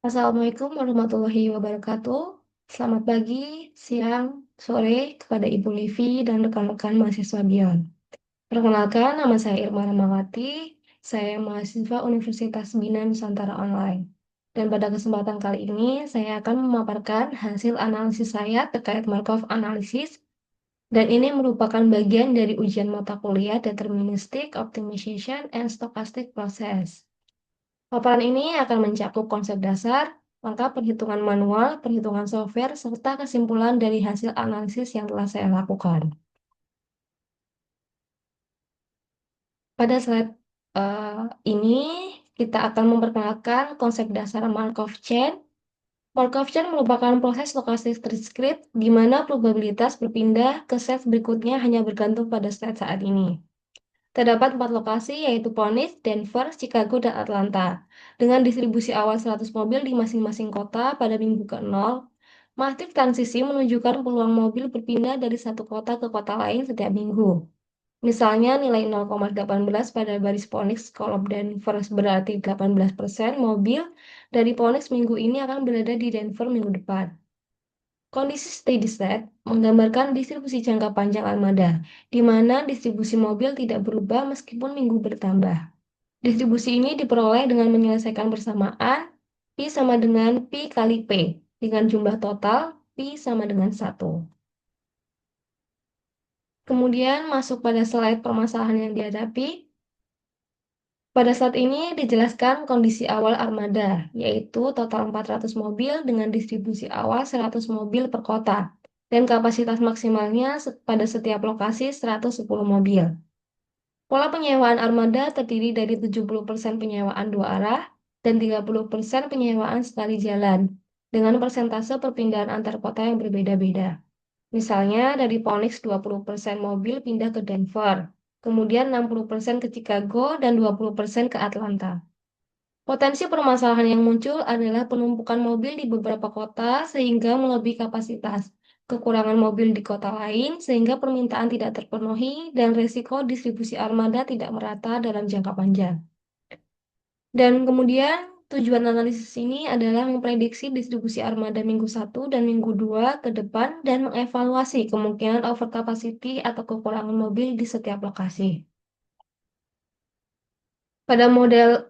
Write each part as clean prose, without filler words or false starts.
Assalamualaikum warahmatullahi wabarakatuh. Selamat pagi, siang, sore kepada Ibu Livi dan rekan-rekan mahasiswa Bion. Perkenalkan, nama saya Irma Ramawati. Saya mahasiswa Universitas Bina Nusantara Online. Dan pada kesempatan kali ini, saya akan memaparkan hasil analisis saya terkait Markov Analysis. Dan ini merupakan bagian dari ujian mata kuliah Deterministic Optimization and Stochastic Process. Paparan ini akan mencakup konsep dasar, langkah perhitungan manual, perhitungan software, serta kesimpulan dari hasil analisis yang telah saya lakukan. Pada slide ini, kita akan memperkenalkan konsep dasar Markov Chain. Markov Chain merupakan proses lokasi script di mana probabilitas berpindah ke set berikutnya hanya bergantung pada slide saat ini. Terdapat 4 lokasi, yaitu Phoenix, Denver, Chicago, dan Atlanta. Dengan distribusi awal 100 mobil di masing-masing kota pada minggu ke-0, matriks transisi menunjukkan peluang mobil berpindah dari satu kota ke kota lain setiap minggu. Misalnya nilai 0,18 pada baris Phoenix kalau Denver berarti 18% mobil dari Phoenix minggu ini akan berada di Denver minggu depan. Kondisi steady state menggambarkan distribusi jangka panjang armada, di mana distribusi mobil tidak berubah meskipun minggu bertambah. Distribusi ini diperoleh dengan menyelesaikan bersamaan P sama dengan P kali P, dengan jumlah total P sama dengan 1. Kemudian masuk pada slide permasalahan yang dihadapi. Pada saat ini dijelaskan kondisi awal armada, yaitu total 400 mobil dengan distribusi awal 100 mobil per kota, dan kapasitas maksimalnya pada setiap lokasi 110 mobil. Pola penyewaan armada terdiri dari 70% penyewaan dua arah dan 30% penyewaan sekali jalan, dengan persentase perpindahan antar kota yang berbeda-beda. Misalnya dari Phoenix 20% mobil pindah ke Denver, kemudian 60% ke Chicago dan 20% ke Atlanta. Potensi permasalahan yang muncul adalah penumpukan mobil di beberapa kota sehingga melebihi kapasitas, kekurangan mobil di kota lain sehingga permintaan tidak terpenuhi, dan risiko distribusi armada tidak merata dalam jangka panjang. Dan kemudian tujuan analisis ini adalah memprediksi distribusi armada minggu 1 dan minggu 2 ke depan dan mengevaluasi kemungkinan overcapacity atau kekurangan mobil di setiap lokasi. Pada model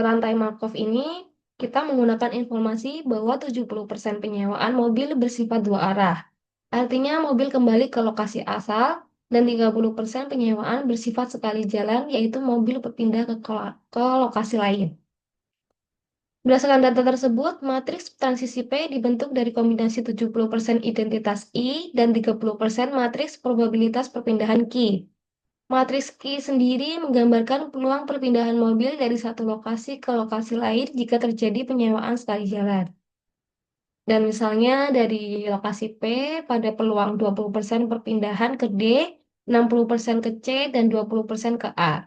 rantai Markov ini, kita menggunakan informasi bahwa 70% penyewaan mobil bersifat dua arah. Artinya mobil kembali ke lokasi asal dan 30% penyewaan bersifat sekali jalan, yaitu mobil berpindah ke lokasi lain. Berdasarkan data tersebut, matriks transisi P dibentuk dari kombinasi 70% identitas I dan 30% matriks probabilitas perpindahan Q. Matriks Q sendiri menggambarkan peluang perpindahan mobil dari satu lokasi ke lokasi lain jika terjadi penyewaan sekali jalan. Dan misalnya dari lokasi P pada peluang 20% perpindahan ke D, 60% ke C, dan 20% ke A.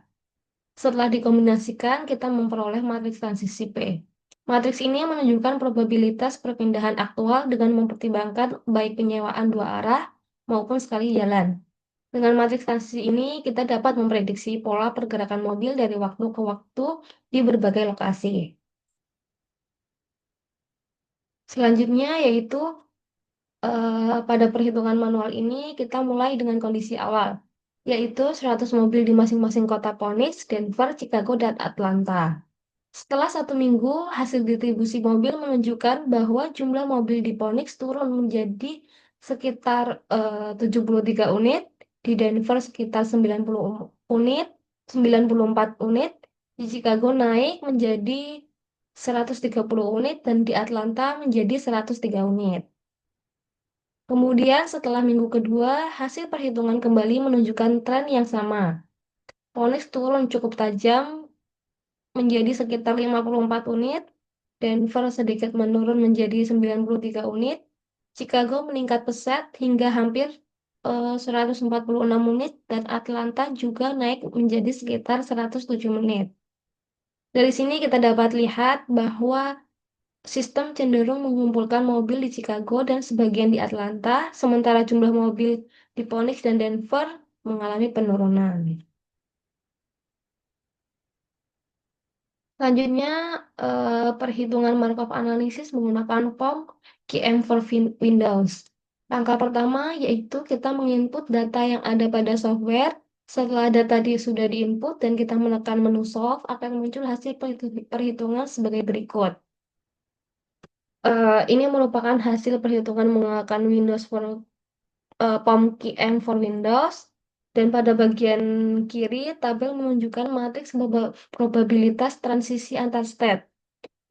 Setelah dikombinasikan, kita memperoleh matriks transisi P. Matriks ini menunjukkan probabilitas perpindahan aktual dengan mempertimbangkan baik penyewaan dua arah maupun sekali jalan. Dengan matriks transisi ini, kita dapat memprediksi pola pergerakan mobil dari waktu ke waktu di berbagai lokasi. Selanjutnya yaitu pada perhitungan manual ini kita mulai dengan kondisi awal, yaitu 100 mobil di masing-masing kota Phoenix, Denver, Chicago, dan Atlanta. Setelah 1 minggu, hasil distribusi mobil menunjukkan bahwa jumlah mobil di Phoenix turun menjadi sekitar 73 unit, di Denver sekitar 90 unit, 94 unit, di Chicago naik menjadi 130 unit, dan di Atlanta menjadi 103 unit. Kemudian setelah minggu kedua, hasil perhitungan kembali menunjukkan tren yang sama. Phoenix turun cukup tajam menjadi sekitar 54 unit, Denver sedikit menurun menjadi 93 unit, Chicago meningkat pesat hingga hampir 146 unit, dan Atlanta juga naik menjadi sekitar 107 unit. Dari sini kita dapat lihat bahwa sistem cenderung mengumpulkan mobil di Chicago dan sebagian di Atlanta, sementara jumlah mobil di Phoenix dan Denver mengalami penurunan. Selanjutnya, perhitungan Markov analysis menggunakan form QM for Windows. Langkah pertama yaitu kita menginput data yang ada pada software. Setelah data sudah diinput dan kita menekan menu solve, akan muncul hasil perhitungan sebagai berikut. Ini merupakan hasil perhitungan menggunakan Windows for POM QM for Windows. Dan pada bagian kiri, tabel menunjukkan matriks probabilitas transisi antar state.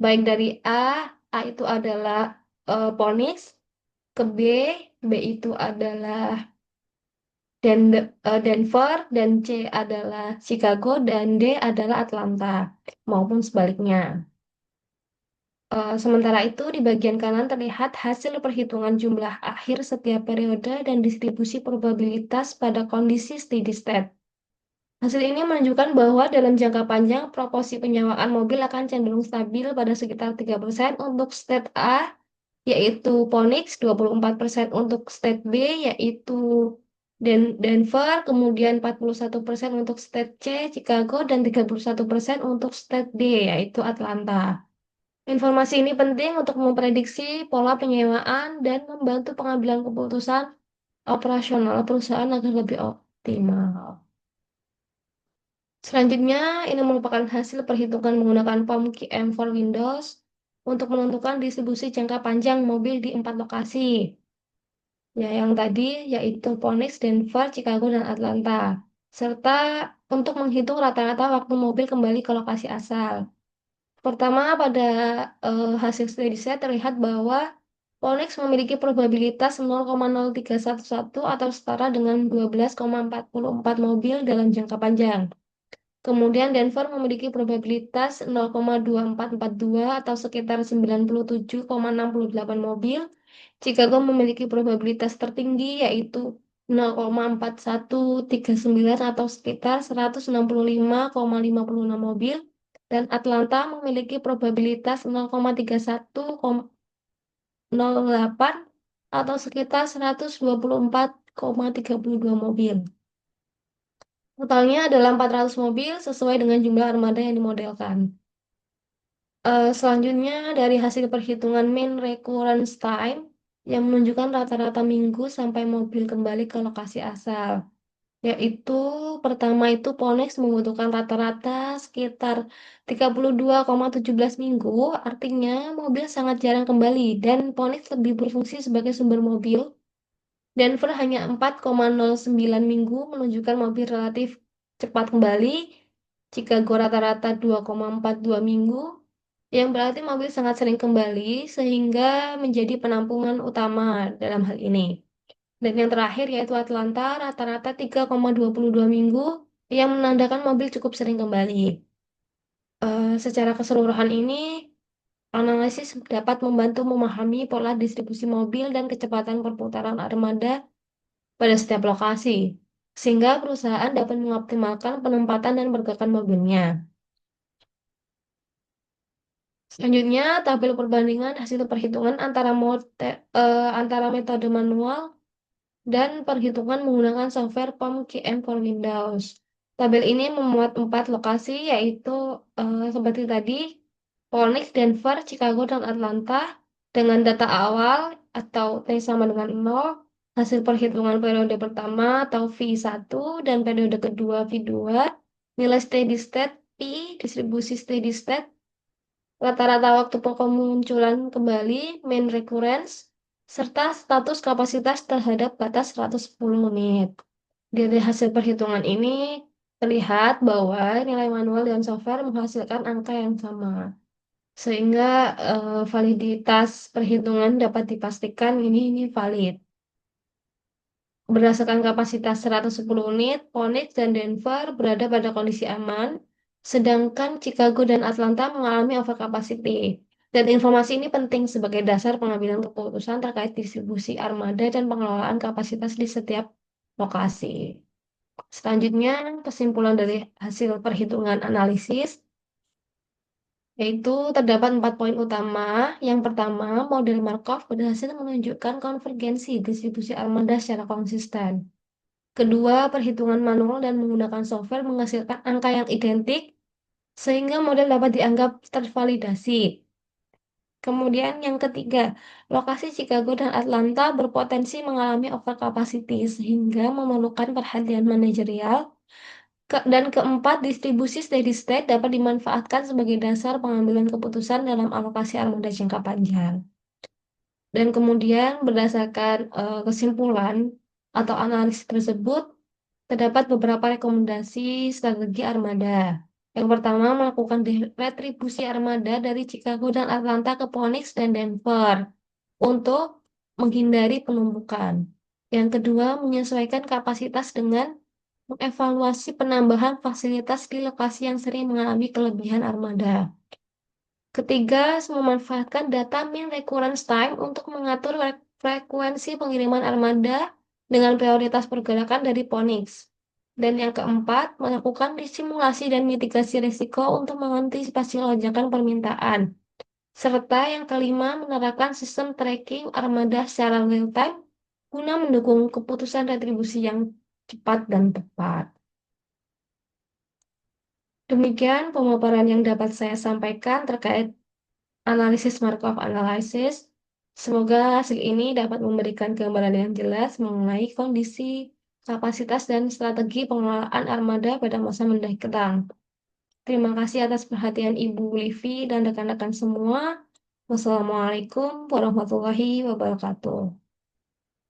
Baik dari A itu adalah Phoenix, ke B itu adalah Denver, dan C adalah Chicago, dan D adalah Atlanta, maupun sebaliknya. Sementara itu, di bagian kanan terlihat hasil perhitungan jumlah akhir setiap periode dan distribusi probabilitas pada kondisi steady state. Hasil ini menunjukkan bahwa dalam jangka panjang, proporsi penyewaan mobil akan cenderung stabil pada sekitar 3% untuk state A, yaitu Phoenix, 24% untuk state B, yaitu Denver, kemudian 41% untuk state C, Chicago, dan 31% untuk state D, yaitu Atlanta. Informasi ini penting untuk memprediksi pola penyewaan dan membantu pengambilan keputusan operasional perusahaan agar lebih optimal. Selanjutnya, ini merupakan hasil perhitungan menggunakan POM QM for Windows untuk menentukan distribusi jangka panjang mobil di 4 lokasi. Ya, yang tadi yaitu Phoenix, Denver, Chicago, dan Atlanta. Serta untuk menghitung rata-rata waktu mobil kembali ke lokasi asal. Pertama, pada hasil studi saya terlihat bahwa Phoenix memiliki probabilitas 0,0311 atau setara dengan 12,44 mobil dalam jangka panjang. Kemudian Denver memiliki probabilitas 0,2442 atau sekitar 97,68 mobil. Chicago memiliki probabilitas tertinggi yaitu 0,4139 atau sekitar 165,56 mobil. Dan Atlanta memiliki probabilitas 0,3108 atau sekitar 124,32 mobil. Totalnya adalah 400 mobil sesuai dengan jumlah armada yang dimodelkan. Selanjutnya dari hasil perhitungan mean recurrence time yang menunjukkan rata-rata minggu sampai mobil kembali ke lokasi asal. Yaitu pertama itu Ponex membutuhkan rata-rata sekitar 32,17 minggu, artinya mobil sangat jarang kembali dan Ponex lebih berfungsi sebagai sumber mobil. Denver hanya 4,09 minggu menunjukkan mobil relatif cepat kembali. Chicago rata-rata 2,42 minggu, yang berarti mobil sangat sering kembali sehingga menjadi penampungan utama dalam hal ini. Dan yang terakhir yaitu Atlanta rata-rata 3,22 minggu yang menandakan mobil cukup sering kembali. Secara keseluruhan ini, analisis dapat membantu memahami pola distribusi mobil dan kecepatan perputaran armada pada setiap lokasi, sehingga perusahaan dapat mengoptimalkan penempatan dan pergerakan mobilnya. Selanjutnya, tabel perbandingan hasil perhitungan antara metode manual dan perhitungan menggunakan software POM QM for Windows. Tabel ini memuat 4 lokasi, yaitu seperti tadi, Phoenix, Denver, Chicago, dan Atlanta, dengan data awal atau T sama dengan 0, hasil perhitungan periode pertama atau V1, dan periode kedua V2, nilai steady state P, distribusi steady state, rata-rata waktu pemunculan kembali, mean recurrence, serta status kapasitas terhadap batas 110 menit. Dari hasil perhitungan ini terlihat bahwa nilai manual dan software menghasilkan angka yang sama. Sehingga validitas perhitungan dapat dipastikan ini valid. Berdasarkan kapasitas 110 unit, Phoenix dan Denver berada pada kondisi aman, sedangkan Chicago dan Atlanta mengalami overcapacity. Dan informasi ini penting sebagai dasar pengambilan keputusan terkait distribusi armada dan pengelolaan kapasitas di setiap lokasi. Selanjutnya, kesimpulan dari hasil perhitungan analisis, yaitu terdapat 4 poin utama. Yang pertama, model Markov berhasil menunjukkan konvergensi distribusi armada secara konsisten. Kedua, perhitungan manual dan menggunakan software menghasilkan angka yang identik. sehingga model dapat dianggap tervalidasi. Kemudian yang ketiga, lokasi Chicago dan Atlanta berpotensi mengalami overcapacity sehingga memerlukan perhatian manajerial. Dan keempat, distribusi steady state dapat dimanfaatkan sebagai dasar pengambilan keputusan dalam alokasi armada jangka panjang. Dan kemudian berdasarkan kesimpulan atau analisis tersebut, terdapat beberapa rekomendasi strategi armada. Yang pertama, melakukan retribusi armada dari Chicago dan Atlanta ke Phoenix dan Denver untuk menghindari penumpukan. Yang kedua, menyesuaikan kapasitas dengan mengevaluasi penambahan fasilitas di lokasi yang sering mengalami kelebihan armada. Ketiga, memanfaatkan data mean recurrence time untuk mengatur frekuensi pengiriman armada dengan prioritas pergerakan dari Phoenix. Dan yang keempat, melakukan simulasi dan mitigasi risiko untuk mengantisipasi lonjakan permintaan. Serta yang kelima, menerapkan sistem tracking armada secara real time guna mendukung keputusan retribusi yang cepat dan tepat. Demikian pemaparan yang dapat saya sampaikan terkait analisis Markov analysis. Semoga hasil ini dapat memberikan gambaran yang jelas mengenai kondisi, kapasitas, dan strategi pengelolaan armada pada masa mendatang. Terima kasih atas perhatian Ibu Livi dan rekan-rekan semua. Wassalamualaikum warahmatullahi wabarakatuh.